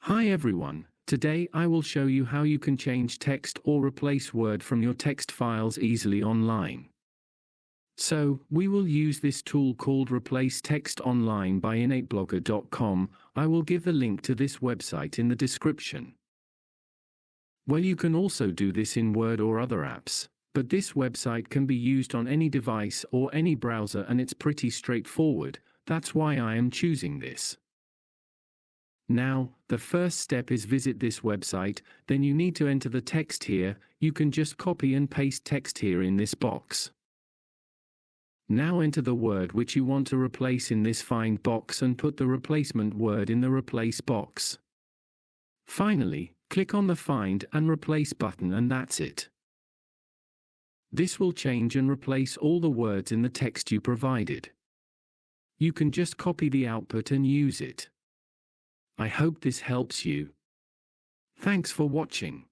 Hi everyone, today I will show you how you can change text or replace word from your text files easily online. So, we will use this tool called Replace Text Online by innateblogger.com. I will give the link to this website in the description. Well, you can also do this in Word or other apps, but this website can be used on any device or any browser and it's pretty straightforward. That's why I am choosing this. Now, the first step is visit this website, then you need to enter the text here. You can just copy and paste text here in this box. Now enter the word which you want to replace in this find box and put the replacement word in the replace box. Finally, click on the find and replace button and that's it. This will change and replace all the words in the text you provided. You can just copy the output and use it. I hope this helps you. Thanks for watching.